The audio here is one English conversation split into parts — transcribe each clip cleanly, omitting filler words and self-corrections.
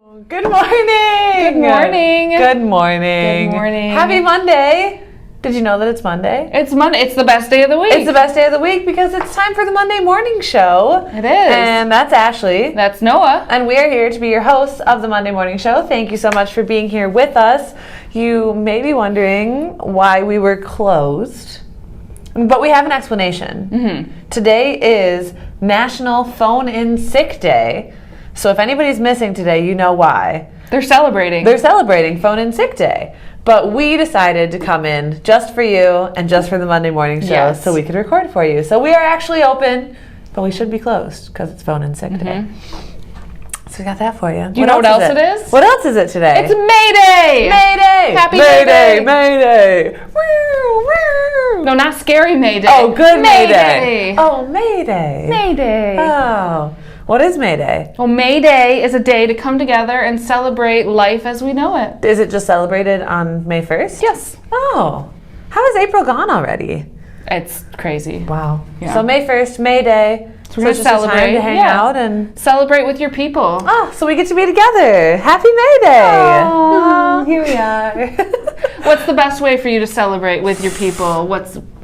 Good morning! Good morning! Good morning! Good morning! Happy Monday! Did you know that it's Monday? It's Monday. It's the best day of the week. It's the best day of the week because it's time for the Monday morning show. It is. And that's Ashley. That's Noah. And we are here to be your hosts of the Monday morning show. Thank you so much for being here with us. You may be wondering why we were closed, but we have an explanation. Mm-hmm. Today is National Phone-In Sick Day. So if anybody's missing today, you know why. They're celebrating. They're celebrating Phone-In Sick Day. But we decided to come in just for you and just for the Monday morning show so we could record for you. So we are actually open, but we should be closed because it's Phone-In Sick Day. So we got that for you. Do you know what else it is? What else is it today? It's May Day! May Day! Happy May May Day! May Day! Woo, woo. No, not scary May Day. Oh, good May Day. Day. Oh, May Day. May Day. Oh. What is May Day? Well, May Day is a day to come together and celebrate life as we know it. Is it just celebrated on May 1st? Yes. Oh. How is April gone already? It's crazy. Wow. Yeah. So May 1st, May Day. So we're going to celebrate. Time to hang out and celebrate with your people. Oh, so we get to be together. Happy May Day. Aww. Here we are. What's the best way for you to celebrate with your people?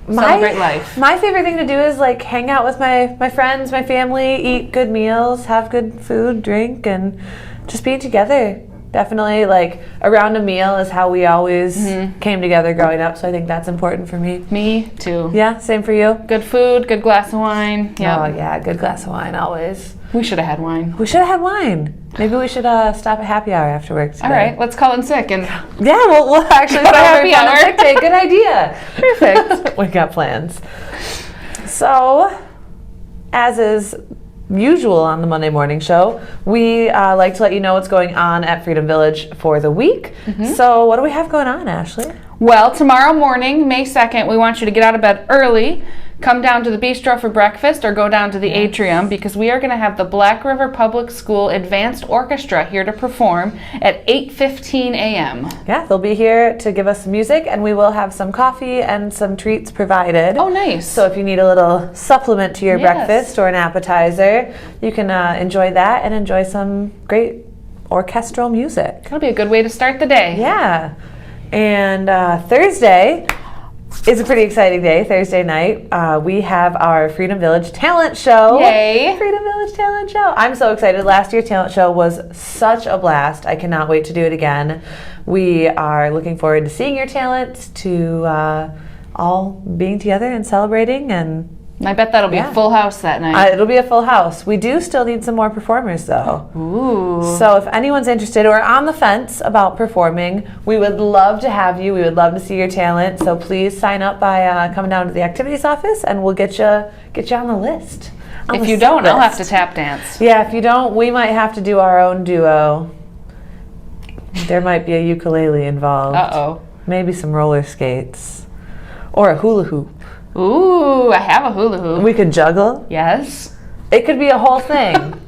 Celebrate life. My favorite thing to do is like hang out with my friends, my family, eat good meals, have good food, drink, and just be together. Definitely like around a meal is how we always came together growing up, so I think that's important for me. Me too. Yeah, same for you. Good food, good glass of wine. Yeah. Oh yeah, good glass of wine always. We should have had wine. We should have had wine. Maybe we should stop at happy hour after work today. All right, let's call in sick and yeah, we'll actually Go to celebrate happy hour. Sick Day. Good idea. Perfect. We got plans. So, as is usual on the Monday morning show, we like to let you know what's going on at Freedom Village for the week. So, what do we have going on, Ashley? Well, tomorrow morning, May 2nd, we want you to get out of bed early, come down to the bistro for breakfast, or go down to the atrium because we are going to have the Black River Public School Advanced Orchestra here to perform at 8:15 a.m. Yeah, they'll be here to give us some music, and we will have some coffee and some treats provided. Oh, nice. So if you need a little supplement to your breakfast or an appetizer, you can enjoy that and enjoy some great orchestral music. That'll be a good way to start the day. Yeah. And Thursday is a pretty exciting day. Thursday night, we have our Freedom Village Talent Show. Yay. Freedom Village Talent Show. I'm so excited. Last year's talent show was such a blast. I cannot wait to do it again. We are looking forward to seeing your talents, to all being together and celebrating. And I bet that'll be a full house that night. it'll be a full house. We do still need some more performers, though. Ooh. So if anyone's interested or on the fence about performing, we would love to have you. We would love to see your talent. So please sign up by coming down to the activities office, and we'll get you on the list. If you don't, I'll have to tap dance. Yeah, if you don't, we might have to do our own duo. There might be a ukulele involved. Uh-oh. Maybe some roller skates. Or a hula hoop. Ooh, I have a hula hoop. We could juggle. Yes. It could be a whole thing.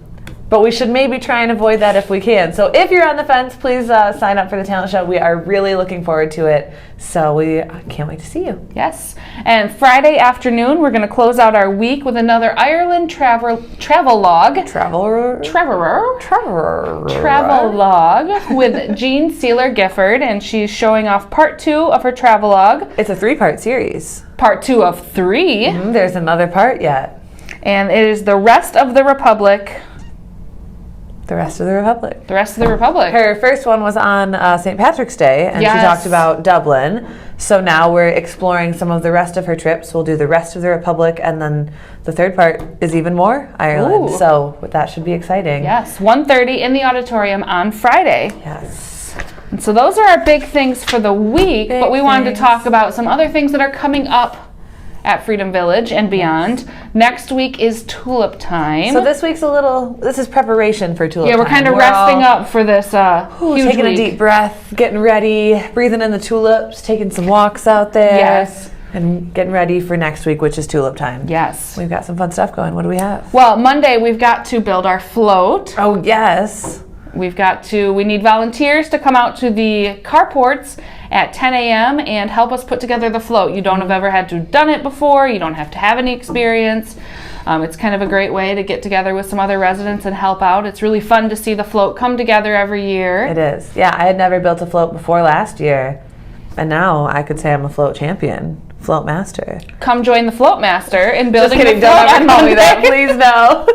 But we should maybe try and avoid that if we can. So if you're on the fence, please sign up for the talent show. We are really looking forward to it. So we can't wait to see you. Yes. And Friday afternoon, we're going to close out our week with another Ireland travel log. Travel log with Jean Sealer Gifford, and she's showing off part 2 of her travel log. It's a 3-part series. Part 2 of 3. There's another part yet. And it is the rest of the Republic. The rest of the Republic. The rest of the Republic. Her first one was on St. Patrick's Day, and she talked about Dublin. So now we're exploring some of the rest of her trips. We'll do the rest of the Republic, and then the third part is even more Ireland. Ooh. So that should be exciting. Yes, 1:30 in the auditorium on Friday. Yes. And so those are our big things for the week, but we wanted to talk about some other things that are coming up at Freedom Village and beyond. Next week is tulip time. So this is preparation for tulip time. Yeah, we're kind of resting up for this huge taking week. a deep breath, getting ready, breathing in the tulips, taking some walks out there. Yes. And getting ready for next week, which is tulip time. Yes. We've got some fun stuff going. What do we have? Well, Monday we've got to build our float. Oh, yes. We need volunteers to come out to the carports at 10 a.m. and help us put together the float. You don't have ever had to done it before. You don't have to have any experience. It's kind of a great way to get together with some other residents and help out. It's really fun to see the float come together every year. It is. Yeah, I had never built a float before last year, and now I could say I'm a float champion, float master. Come join the Float Master in building Just kidding, the float don't ever on call me that, Monday. please no.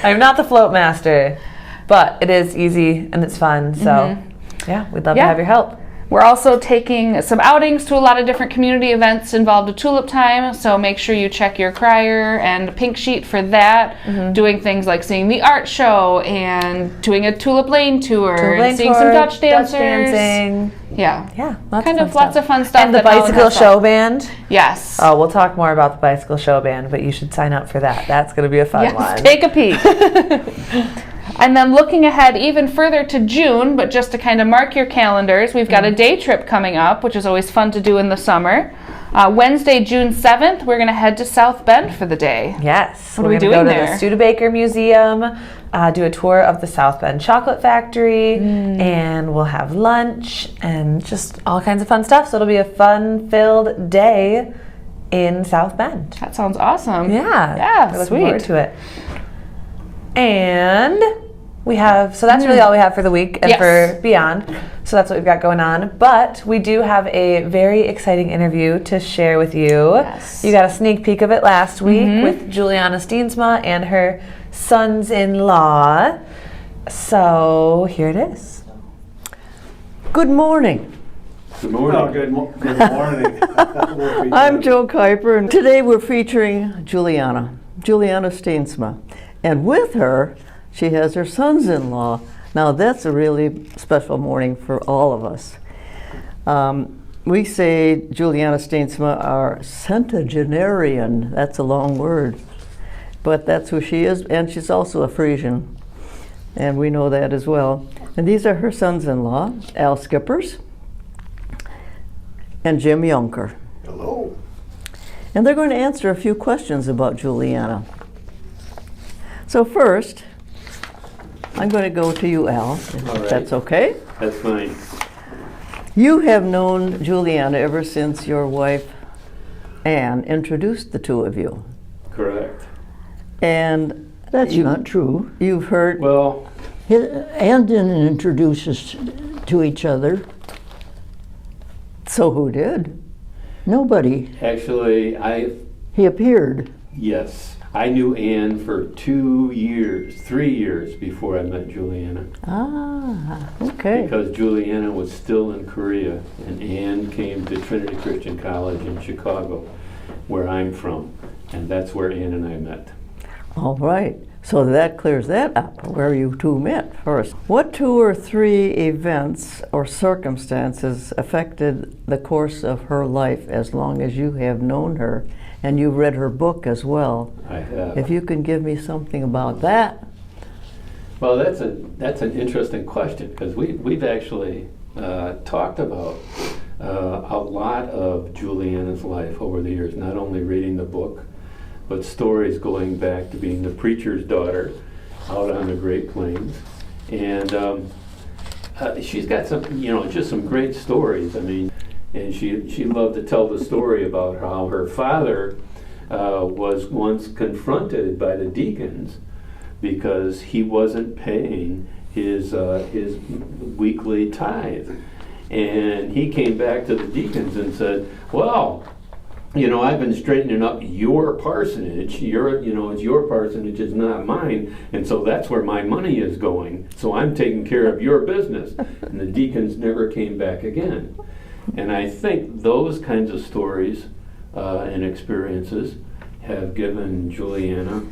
I'm not the float master, but it is easy and it's fun, so yeah, we'd love to have your help. We're also taking some outings to a lot of different community events involved with Tulip Time, so make sure you check your crier and pink sheet for that. Doing things like seeing the art show and doing a Tulip Lane tour and seeing some Dutch dancers. dancing. Yeah. Yeah, Lots of fun stuff. And the that Ellen bicycle has show band. Yes. Oh, we'll talk more about the bicycle show band, but you should sign up for that. That's going to be a fun one. Take a peek. And then looking ahead even further to June, but just to kind of mark your calendars, we've got a day trip coming up, which is always fun to do in the summer. Wednesday, June 7th, we're going to head to South Bend for the day. Yes. What are we doing go to there? the Studebaker Museum, do a tour of the South Bend Chocolate Factory, and we'll have lunch and just all kinds of fun stuff. So it'll be a fun-filled day in South Bend. That sounds awesome. Yeah. Yeah, We're looking sweet. forward to it. And we have, so that's really all we have for the week and Yes. for beyond. So that's what we've got going on. But we do have a very exciting interview to share with you. Yes. You got a sneak peek of it last week with Juliana Steensma and her sons-in-law. So here it is. Good morning. Good morning. Oh, good morning. I'm Joe Kuiper, and today we're featuring Juliana Steensma. And with her, she has her sons-in-law. Now that's a really special morning for all of us. We say Juliana Steensma are centenarian. That's a long word, but that's who she is, and she's also a Frisian, and we know that as well. And these are her sons-in-law, Al Skippers and Jim Junker. Hello. And they're going to answer a few questions about Juliana. So first, I'm going to go to you, Al, if All right. that's okay. That's fine. You have known Juliana ever since your wife, Anne, introduced the two of you. Correct. And That's not true. you've heard, Well, Anne didn't introduce us to each other. so who did? Nobody. actually, He appeared. yes, I knew Ann for 3 years before I met Juliana. Ah, okay. Because Juliana was still in Korea, and Ann came to Trinity Christian College in Chicago, where I'm from. And that's where Ann and I met. All right. So that clears that up, where you two met first. What 2 or 3 events or circumstances affected the course of her life as long as you have known her? And you've read her book as well. I have. If you can give me something about that. Well, that's an interesting question, because we've actually talked about a lot of Juliana's life over the years, not only reading the book, but stories going back to being the preacher's daughter out on the Great Plains. And she's got some, just some great stories. I mean, and she loved to tell the story about how her father was once confronted by the deacons because he wasn't paying his weekly tithe. And he came back to the deacons and said, well, I've been straightening up your parsonage. It's your parsonage, it's not mine. And so that's where my money is going. So I'm taking care of your business. And the deacons never came back again. And I think those kinds of stories and experiences have given Juliana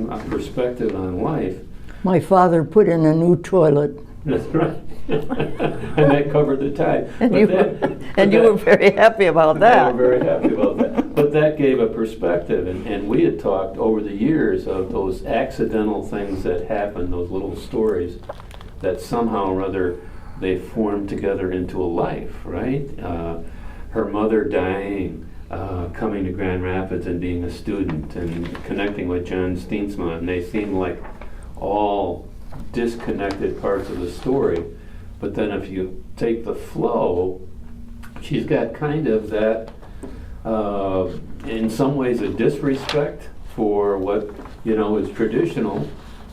a perspective on life. My father put in a new toilet. That's right. And that covered the tithe. And But you were very happy about that. We were very happy about that. But that gave a perspective, and we had talked over the years of those accidental things that happen, those little stories that somehow or other they formed together into a life, right? Her mother dying, coming to Grand Rapids and being a student and connecting with John Steensma, and they seem like all disconnected parts of the story. But then if you take the flow, she's got kind of that, in some ways, a disrespect for what, is traditional,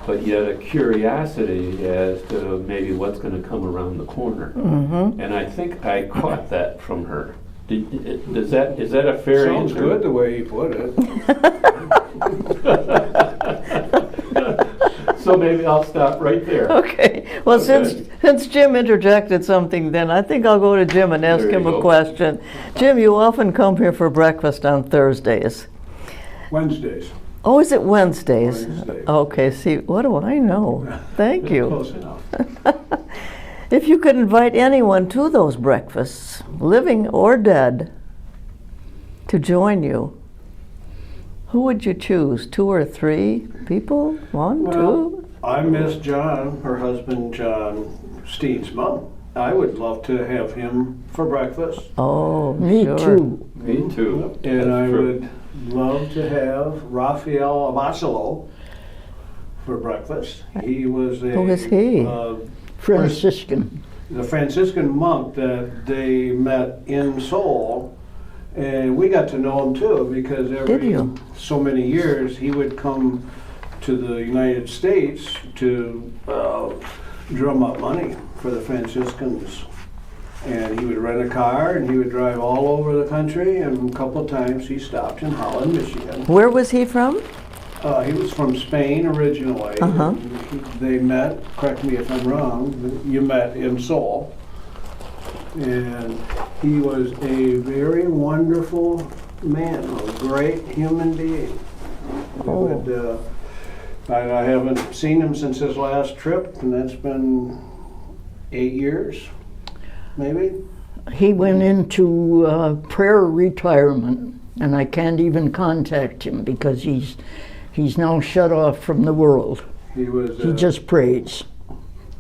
but yet a curiosity as to maybe what's going to come around the corner. Mm-hmm. And I think I caught that from her. Is that a fair Sounds answer? good the way you put it. So maybe I'll stop right there. Okay, well, Okay. since Jim interjected something, then I think I'll go to Jim and ask There you him a go. question. Jim, you often come here for breakfast on Thursdays. Wednesdays. Oh, is it Wednesdays? Wednesday. Okay, see, what do I know? Thank you. Close enough. If you could invite anyone to those breakfasts, living or dead, to join you, who would you choose? 2 or 3 people? 1, Well, 2? I miss John, her husband, John Steensma. I would love to have him for breakfast. Oh, Me sure. too. Me too. And That's I true. would love to have Raphael Abasolo for breakfast. He was a... Who is he? Franciscan. The Franciscan monk that they met in Seoul. And we got to know him too, because Did every you? so many years he would come to the United States to drum up money for the Franciscans. And he would rent a car and he would drive all over the country, and a couple of times he stopped in Holland, Michigan. Where was he from? He was from Spain originally. Uh-huh. They met, correct me if I'm wrong, but you met in Seoul. And he was a very wonderful man, a great human being. I haven't seen him since his last trip, and that's been 8 years, maybe. He went into prayer retirement, and I can't even contact him because he's now shut off from the world. He was He just prays.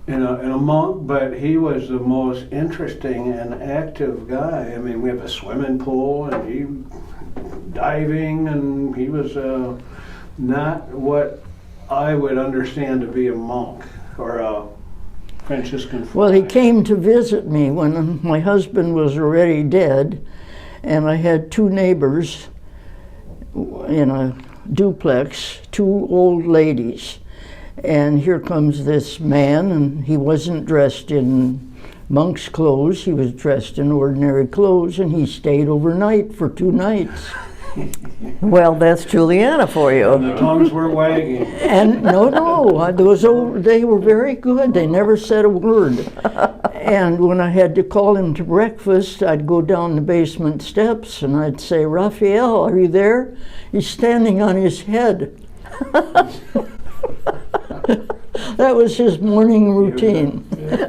and a monk, but he was the most interesting and active guy. I mean, we have a swimming pool, and he diving, and he was not what I would understand to be a monk or a Franciscan friar. Well, he came to visit me when my husband was already dead, and I had 2 neighbors in a duplex, 2 old ladies. And here comes this man, and he wasn't dressed in monk's clothes, he was dressed in ordinary clothes, and he stayed overnight for 2 nights. Well, that's Juliana for And the you. tongues were wagging. And no, those old, they were very good. They never said a word. And when I had to call him to breakfast, I'd go down the basement steps and I'd say, "Raphael, are you there?" He's standing on his head. That was his morning routine.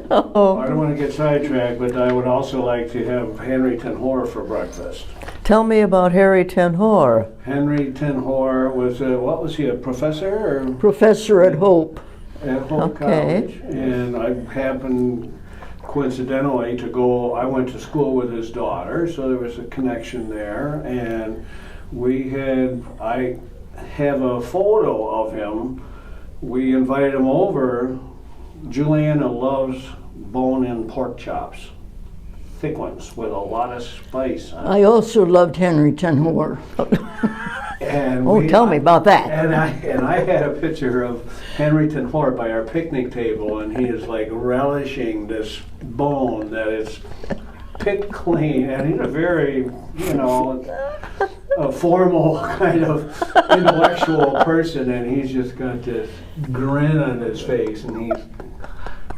I don't want to get sidetracked, but I would also like to have Henry Ten Hoar for breakfast. Tell me about Harry Ten Hoar. Henry Ten Hoar was what was he, a professor or Professor at Hope. at Hope Okay. College? And I happened coincidentally to go. I went to school with his daughter, so there was a connection there. And I have a photo of him. We invited him over. Juliana loves bone-in pork chops, thick ones with a lot of spice on it. I also loved Henry Ten Hoar. And Oh, tell me about that. And I had a picture of Henry Ten Hoar by our picnic table, and he is like relishing this bone that is picked clean, and he's a very, a formal kind of intellectual person, and he's just got this grin on his face, and he's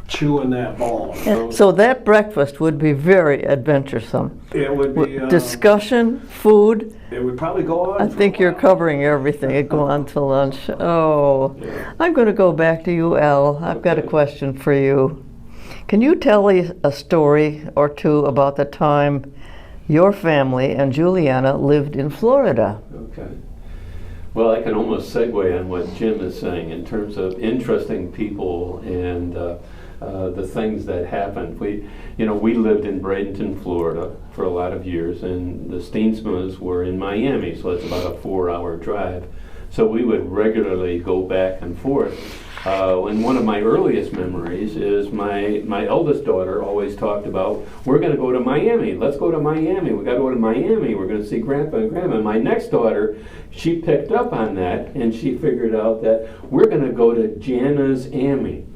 chewing that bone. So that breakfast would be very adventuresome. It would be. Discussion, food. It would probably go on. I think you're covering everything. It'd go on to lunch. Oh, I'm going to go back to you, Al. I've got a Okay. question for you. Can you tell a story or two about the time your family and Juliana lived in Florida? Okay. Well, I can almost segue on what Jim is saying in terms of interesting people and the things that happened. We lived in Bradenton, Florida for a lot of years, and the Steensmas were in Miami, so it's about a 4-hour drive. So we would regularly go back and forth. And one of my earliest memories is my eldest daughter always talked about, we're going to go to Miami. Let's go to Miami. We got to go to Miami. We're going to see Grandpa and Grandma. And my next daughter, she picked up on that, and she figured out that we're going to go to Jana's Amy.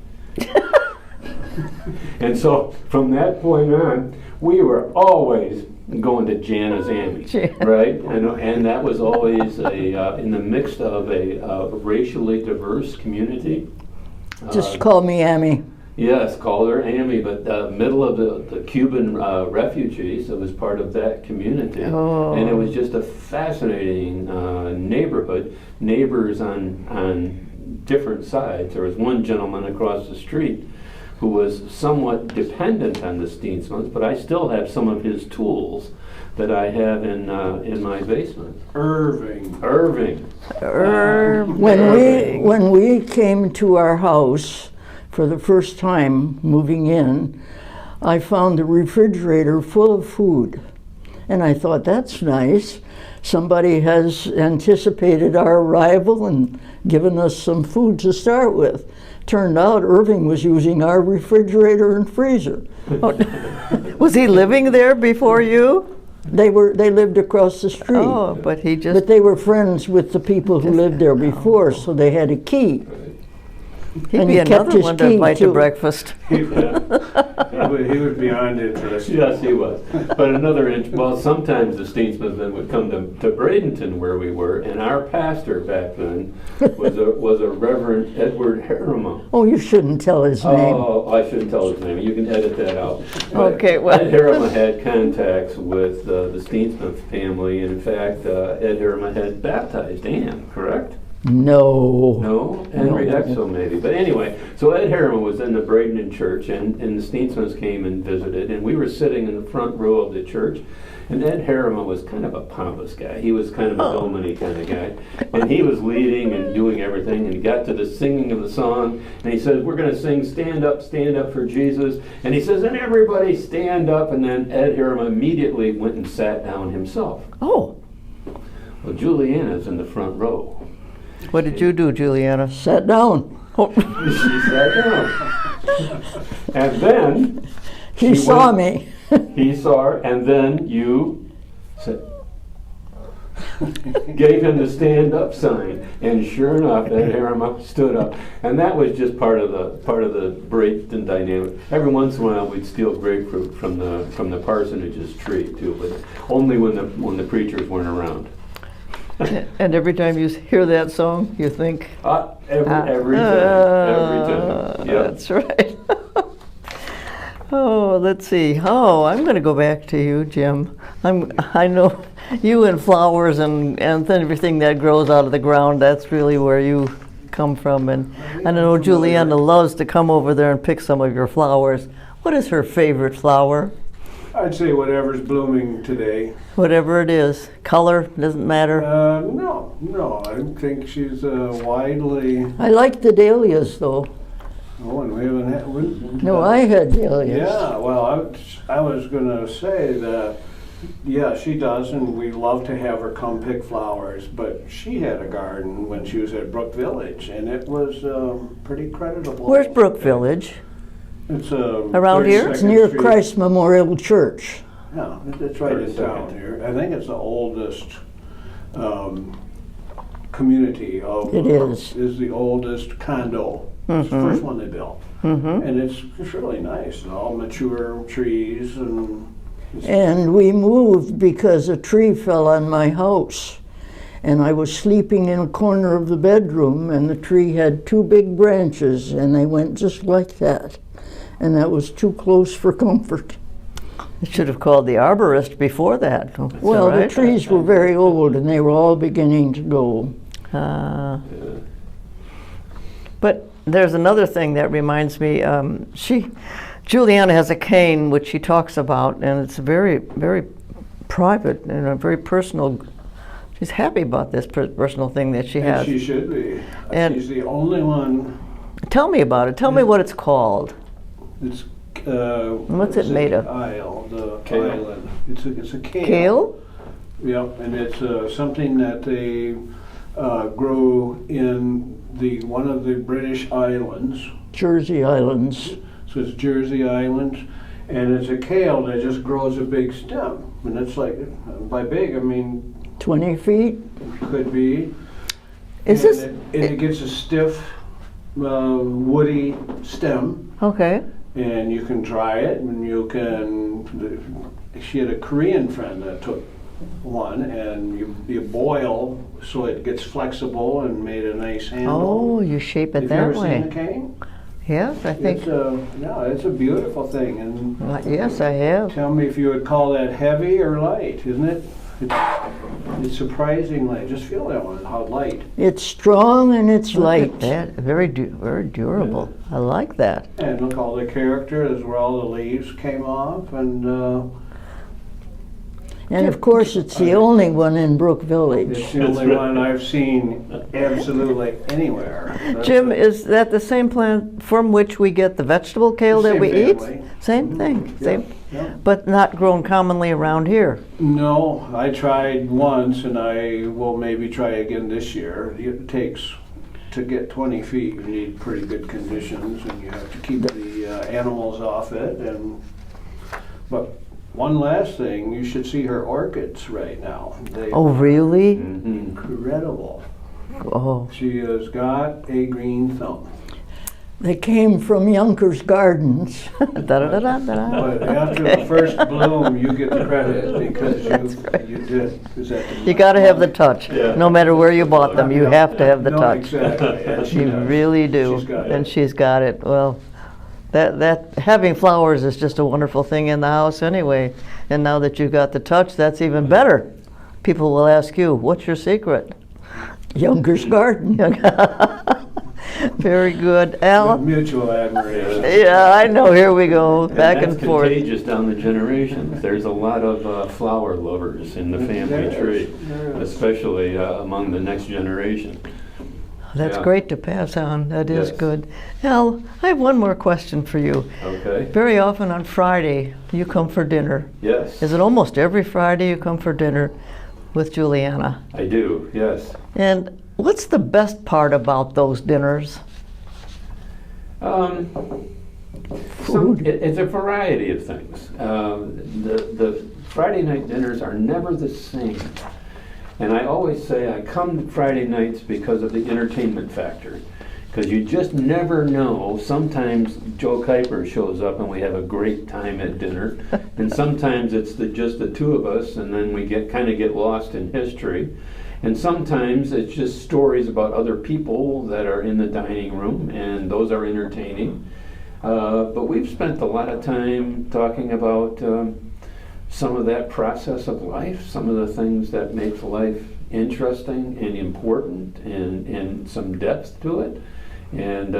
And so from that point on, we were always going to Jana's Amy, right? And that was always in the midst of a racially diverse community. Just call me Amy. Yes, called her Amy, but middle of the Cuban refugees, it was part of that community. Oh. And it was just a fascinating neighborhood, neighbors on different sides. There was one gentleman across the street who was somewhat dependent on the Steensmans, but I still have some of his tools that I have in my basement. Irving. When we came to our house for the first time moving in, I found the refrigerator full of food. And I thought, that's nice. Somebody has anticipated our arrival and given us some food to start with. Turned out Irving was using our refrigerator and freezer. Was he living there before you? They lived across the street. Oh, but he just... But they were friends with the people who lived there before, so they had a key. He'd And be he kept another his one to key, invite to too. breakfast. He was beyond interested. Yes, he was. But well, sometimes the Steensmans then would come to Bradenton where we were, and our pastor back then was a Reverend Edward Harriman. Oh, you shouldn't tell his name. Oh, I shouldn't tell his name. You can edit that out. But Okay, well. Ed Harriman had contacts with the Steensman family, and in fact, Ed Harriman had baptized Anne, correct? No. No? Henry Exo maybe. But anyway, so Ed Harriman was in the Bradenton church, and the Steensmans came and visited, and we were sitting in the front row of the church, and Ed Harriman was kind of a pompous guy. He was kind of a dominy kind of guy. And he was leading and doing everything, and he got to the singing of the song, and he says, we're going to sing Stand Up for Jesus. And he says, and everybody stand up, and then Ed Harriman immediately went and sat down himself. Oh, Well, Juliana's in the front row. what did you do, Juliana? Sat down. She sat down. And then He she saw went- me. He saw her, and then you said, gave him the stand up sign, and sure enough, Ed Harriman stood up, and that was just part of the Bradenton dynamic. Every once in a while, we'd steal grapefruit from the parsonage's tree too, but only when the preachers weren't around. And every time you hear that song, you think, Every time. Yep. That's right. Oh, let's see. Oh, I'm going to go back to you, Jim. I know you and flowers and everything that grows out of the ground, that's really where you come from. And I know Juliana loves to come over there and pick some of your flowers. What is her favorite flower? I'd say whatever's blooming today. Whatever it is. Color, doesn't matter. No, I think she's widely. I like the dahlias, though. Oh, and we haven't had. No, I had dahlias. Yeah, well, I was going to say that, yeah, she does, and we love to have her come pick flowers, but she had a garden when she was at Brook Village, and it was pretty creditable. Where's Brook Village? It's Around here? It's near Christ Memorial Church. Yeah, it's right in town here. I think it's the oldest community of. It is. Is the oldest condo. It's the first one they built. And it's really nice. And all mature trees and. And we moved because a tree fell on my house. And I was sleeping in a corner of the bedroom, and the tree had two big branches, and they went just like that. And that was too close for comfort. You should have called the arborist before that. Well, right. the trees were very old, and they were all beginning to go. But there's another thing that reminds me. Juliana has a cane which she talks about, and it's very, very private and a very personal. She's happy about this personal thing that she has. And she should be. And- She's the only one. Tell me about it. Tell me what it's called. It's. What's it made of? The Kale. island. It's a kale. Kale? Yep, and it's something that they grew in one of the British islands. Jersey Islands. So it's Jersey Islands, and it's a kale that just grows a big stem. And it's like, by big, I mean, 20 feet. could be. Is And this- it gets a stiff, woody stem, Okay. and you can dry it, and you can. She had a Korean friend that took one, and you boil so it gets flexible and made a nice handle. Oh, you shape it Have that you ever way. seen a cane? Yes, I think. It's a beautiful thing, and Yes, I have. tell me if you would call that heavy or light, isn't it? It's surprisingly, just feel that one, how light. It's strong and it's light. That very durable. I like that. And look, all the character is where all the leaves came off, and And of course, it's the only one in Brook Village. it's the only one I've seen absolutely anywhere. Jim, is that the same plant from which we get the vegetable kale that Same we family. eat? Same thing, Yeah, same, yeah. but not grown commonly around here. No, I tried once, and I will maybe try again this year. It takes, to get 20 feet, you need pretty good conditions, and you have to keep the animals off it. But one last thing, you should see her orchids right now. They Oh, really? incredible. Oh, She has got a green thumb. They came from Yonkers Gardens. da-da-da-da-da. But after the first bloom, you get the credit because you did. You got to have the touch. Yeah. No matter where you bought them, you have to have the No, touch. Exactly. And she You does. really do. She's got And it. she's got it. Well, that having flowers is just a wonderful thing in the house anyway. And now that you've got the touch, that's even better. People will ask you, what's your secret? Yonkers Garden. Very good. Al? Mutual admiration. Yeah, I know. Here we go. Back and that's forth. contagious down the generations. There's a lot of flower lovers in the family There tree, is, there is. especially among the next generation. That's Yeah. great to pass on. That is Yes. good. Al, I have one more question for you. Okay? Very often on Friday, you come for dinner. Yes, Is it almost every Friday you come for dinner with Juliana? I do, yes. And what's the best part about those dinners? It's a variety of things. The Friday night dinners are never the same. And I always say I come Friday nights because of the entertainment factor. Because you just never know. Sometimes Joe Kuiper shows up and we have a great time at dinner. And sometimes it's just the two of us, and then we kind of get lost in history. And sometimes it's just stories about other people that are in the dining room, and those are entertaining. But we've spent a lot of time talking about some of that process of life, some of the things that makes life interesting and important, and some depth to it. And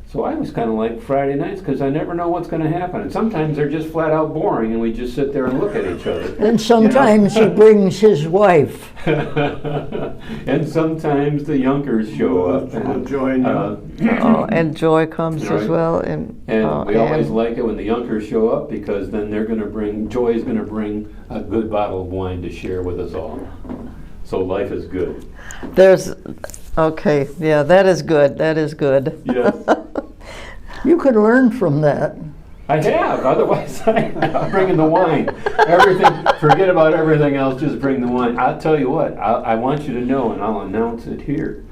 so I was kind of like Friday nights because I never know what's going to happen. And sometimes they're just flat out boring, and we just sit there and look at each other. And sometimes he brings his wife. And sometimes the Yonkers show up. We'll And, join you. And Joy comes as Right. well. And we always and- like it when the Yonkers show up because then Joy's going to bring a good bottle of wine to share with us all. So life is good. Okay, yeah, that is good. That is good. Yes. You could learn from that. I have. Otherwise, I'm bringing the wine. Forget about everything else. Just bring the wine. I'll tell you what. I want you to know, and I'll announce it here,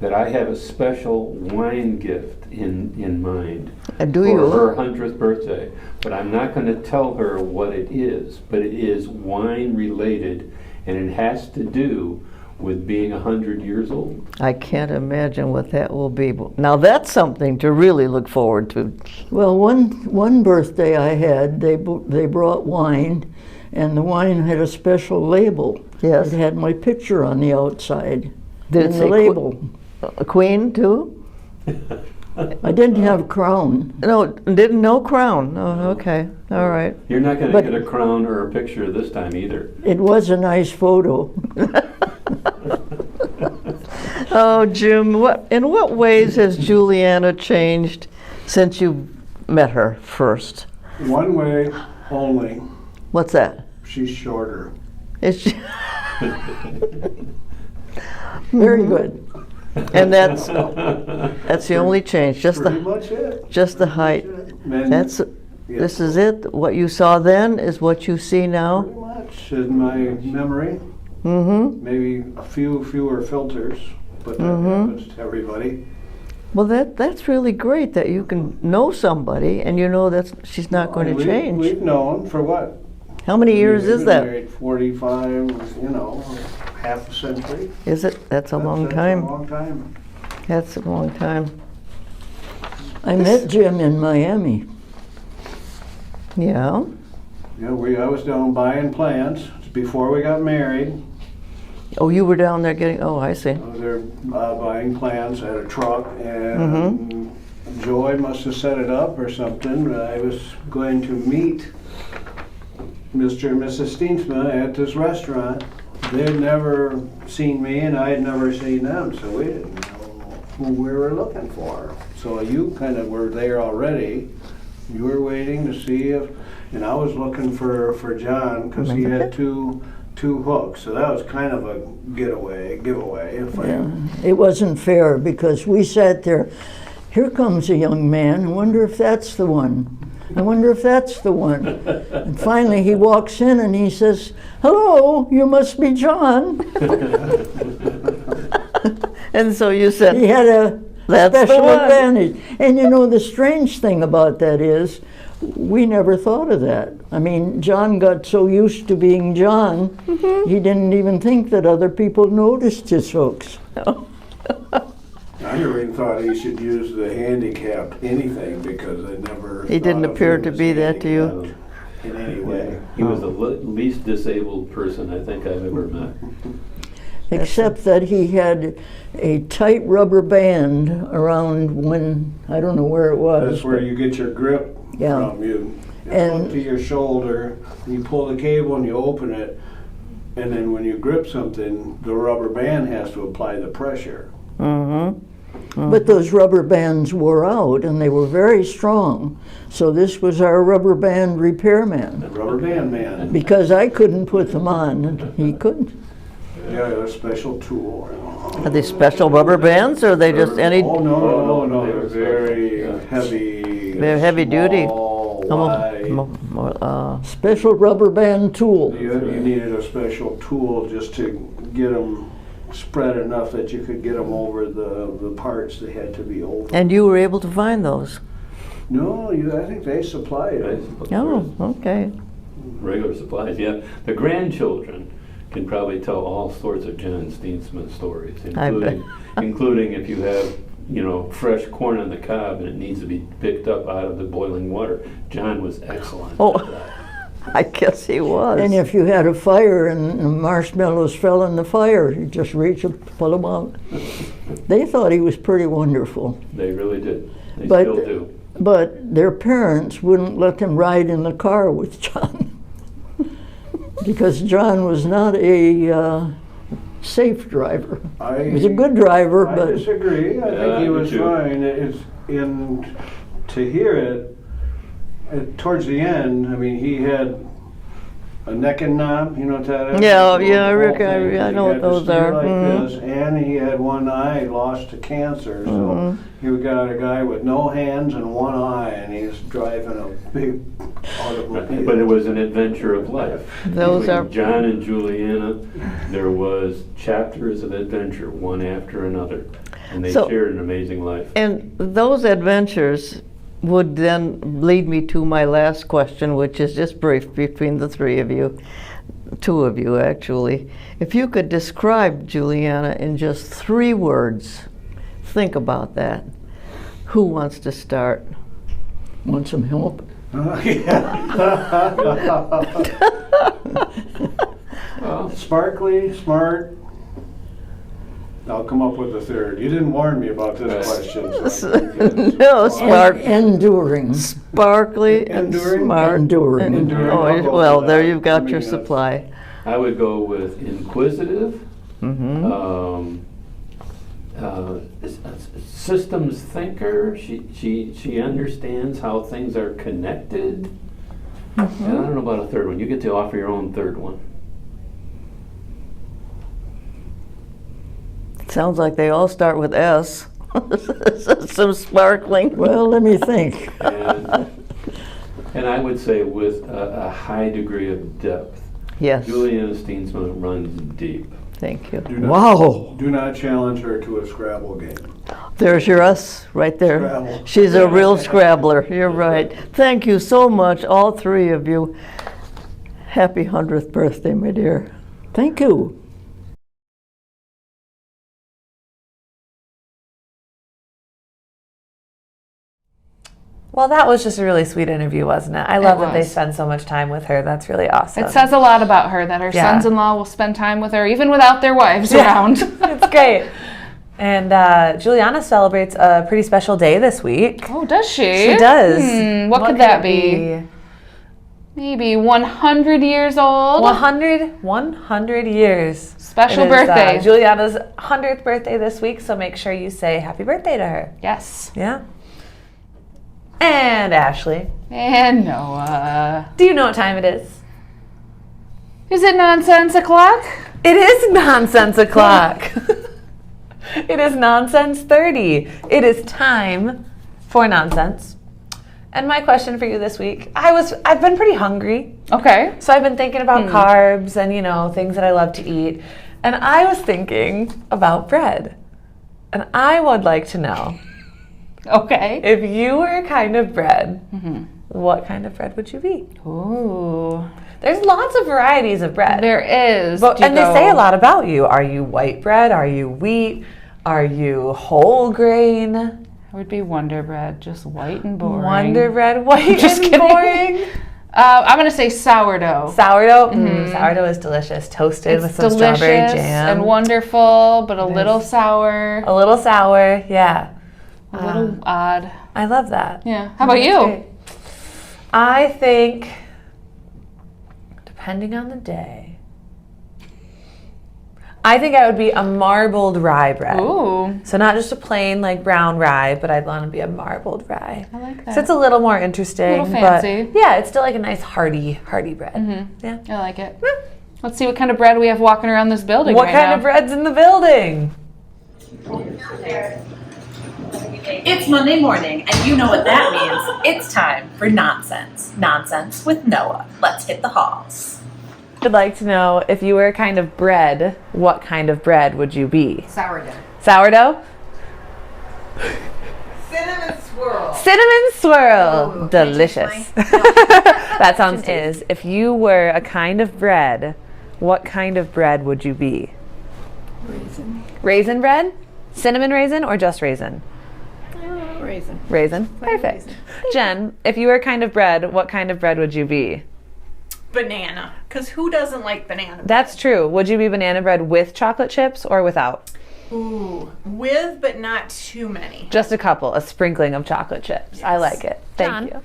that I have a special wine gift in mind Do for you? her 100th birthday. But I'm not going to tell her what it is. But it is wine related, and it has to do with being 100 years old. I can't imagine what that will be. Now that's something to really look forward to. Well, one birthday I had, they brought wine, and the wine had a special label. Yes. It had my picture on the outside. Did it and say the label. A queen too? I didn't have crown. No, no crown. Oh, okay. All right. You're not going to But- get a crown or a picture this time either. It was a nice photo. Oh, Jim, in what ways has Juliana changed since you met her first? One way only, What's that? she's shorter. Is she, Very good. And that's the only change, just Pretty the much it. just the height. And That's this is it. What you saw then is what you see now. pretty much in my memory. Mm-hmm. Maybe a fewer filters, but that happens to everybody. Well, that's really great that you can know somebody and you know that she's not going to change. We've known for what? How many years We've is been that? married 45, half a century. Is it? That's a long That's time. a long time. That's a long time. I met Jim in Miami. Yeah. Yeah, I was down buying plants before we got married. Oh, you were down there getting. Oh, I see. I was there buying plants at a truck, and Joy must have set it up or something. I was going to meet Mr. and Mrs. Steensma at this restaurant. They had never seen me, and I had never seen them, so we didn't know who we were looking for. So you kind of were there already. You were waiting to see if, and I was looking for John because he had two hooks. So that was kind of a giveaway. If Yeah. It wasn't fair because we sat there. Here comes a young man. I wonder if that's the one. I wonder if that's the one. And finally he walks in and he says, "Hello, you must be John." And so you said, He had a That's the special one. advantage. And you know, the strange thing about that is, we never thought of that. I mean, John got so used to being John, he didn't even think that other people noticed his hooks. I never even thought he should use the handicapped anything because I never. He didn't thought of appear him to as be that to you? handicapped in any way. He was the least disabled person I think I've ever met. Except that he had a tight rubber band around when, I don't know where it was. That's where but- you get your grip Yeah. from. You And- hook to your shoulder, and you pull the cable and you open it, and then when you grip something, the rubber band has to apply the pressure. But those rubber bands wore out and they were very strong. So this was our rubber band repairman. The rubber band man. Because I couldn't put them on and he couldn't. Yeah, a special tool. are they special rubber bands or are they just any? Oh, no, They they're were very special, yeah. heavy. They're heavy duty. Small, wide. Special rubber band tool. You needed a special tool just to get them spread enough that you could get them over the parts they had to be over. And you were able to find those? No, I think they supplied it. Oh, okay. Regular supplies, yeah. The grandchildren can probably tell all sorts of John Steensma stories, I bet. including if you have, fresh corn on the cob and it needs to be picked up out of the boiling water. John was excellent Oh. at that. I guess he was. And if you had a fire and marshmallows fell in the fire, you just reach up, pull them out. They thought he was pretty wonderful. They really did. They But- still do. But their parents wouldn't let them ride in the car with John. Because John was not a safe driver. He was a good driver, I but disagree. I Yeah, think I he do was too. fine. To hear it, towards the end, I mean, he had a neck and knob, you know what that is? Yeah, The yeah, whole Rick, thing. I know He what had to those stay are. like Mhm. this, and he had one eye lost to cancer, so Mm-hmm. he got a guy with no hands and one eye, and he's driving a big automobile. But it was an adventure of life. Those Between are- John and Juliana, there was chapters of adventure, one after another. And they So- shared an amazing life. And those adventures would then lead me to my last question, which is just brief between the three of you, two of you actually. If you could describe Juliana in just 3 words, think about that. Who wants to start? want some help? Sparkly, smart. I'll come up with a third. You didn't warn me about this Right. question. So I think it's- No, Enduring. sparkly and Enduring? smart. Enduring. Enduring. Oh, I'll go well, for there that. you've got I mean, your that's- supply. I would go with inquisitive, Mm-hmm. Systems thinker. She understands how things are connected. And I don't know about a third one. You get to offer your own third one. Sounds like they all start with S. Some sparkling. Well, let me think. And I would say with a high degree of depth. Yes. Juliana Steensma runs deep. Thank you. Wow. Do not challenge her to a Scrabble game. There's your us right there. Scrabble. She's a real Scrabbler. You're right. Thank you so much, all three of you. Happy 100th birthday, my dear. Thank you. Well, that was just a really sweet interview, wasn't it? I love that they was. spend so much time with her. That's really awesome. It says a lot about her that her Yeah. sons-in-law will spend time with her even without their wives Yeah. around. It's great. And Juliana celebrates a pretty special day this week. Oh, does she? She does. What could that be? Maybe 100 years old? 100 years. Special It is, birthday. Juliana's 100th birthday this week, so make sure you say happy birthday to her. Yes. Yeah. And Ashley, And Noah. do you know what time it is? Is it nonsense o'clock? It is nonsense o'clock. It is nonsense 30. It is time for nonsense. And my question for you this week, I've been pretty hungry. Okay. So I've been thinking about carbs and, you know, things that I love to eat. And I was thinking about bread. And I would like to know, Okay. if you were a kind of bread, what kind of bread would you be? Ooh. There's lots of varieties of bread. There is. But, Do you and they go- say a lot about you. Are you white bread? Are you wheat? Are you whole grain? It would be Wonder Bread, just white and boring. Wonder bread, white Just and kidding. boring? I'm going to say sourdough. Sourdough? Sourdough is delicious. Toasted with some delicious strawberry jam. and wonderful, but a little sour, A little sour, yeah. a little odd. I love that. Yeah. How about That's you? great. I think, depending on the day, I think I would be a marbled rye bread. Ooh. So not just a plain like brown rye, but I'd want to be a marbled rye. I like that. So it's a little more interesting. Little fancy. But yeah, it's still like a nice hearty bread. Yeah. I like it. Let's see what kind of bread we have walking around this building What right kind now. of bread's in the building? It's Monday morning, and you know what that means. It's time for nonsense. Nonsense with Noah. Let's hit the halls. I'd like to know, if you were a kind of bread, what kind of bread would you be? Sourdough. Sourdough? Cinnamon swirl. Cinnamon swirl. Ooh, can I Delicious. change That sounds is. If you were a kind of bread, what kind of bread would you be? Raisin. Raisin bread? Cinnamon raisin or just raisin? Raisin. Raisin. Perfect. Jen, if you were a kind of bread, what kind of bread would you be? Banana. Because who doesn't like banana? That's true. Would you be banana bread with chocolate chips or without? Ooh, with but not too many. Just a couple, a sprinkling of chocolate chips. I Yes. like it. Thank John? you.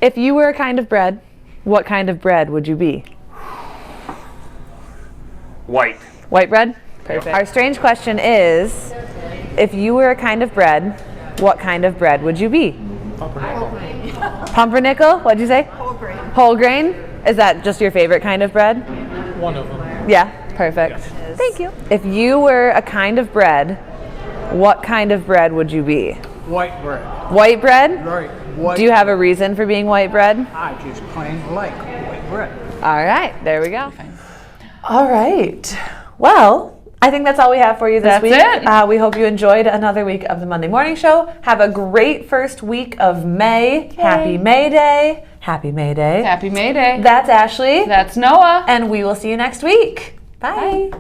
If you were a kind of bread, what kind of bread would you be? White. White bread? Perfect. Our strange question is, if you were a kind of bread, what kind of bread would you be? Pumpernickel? What'd you say? Whole grain. Whole grain? Is that just your favorite kind of bread? One of them. Yeah, perfect. Thank you. If you were a kind of bread, what kind of bread would you be? White bread. White bread? Right. White. Do you have a reason for being white bread? I just plain like white bread. All right, there we go. All right. Well, I think that's all we have for you this That's week. it. We hope you enjoyed another week of the Monday Morning Show. Have a great first week of May. Happy May Day. Happy May Day. Happy May Day. That's Ashley. That's Noah. And we will see you next week. Bye.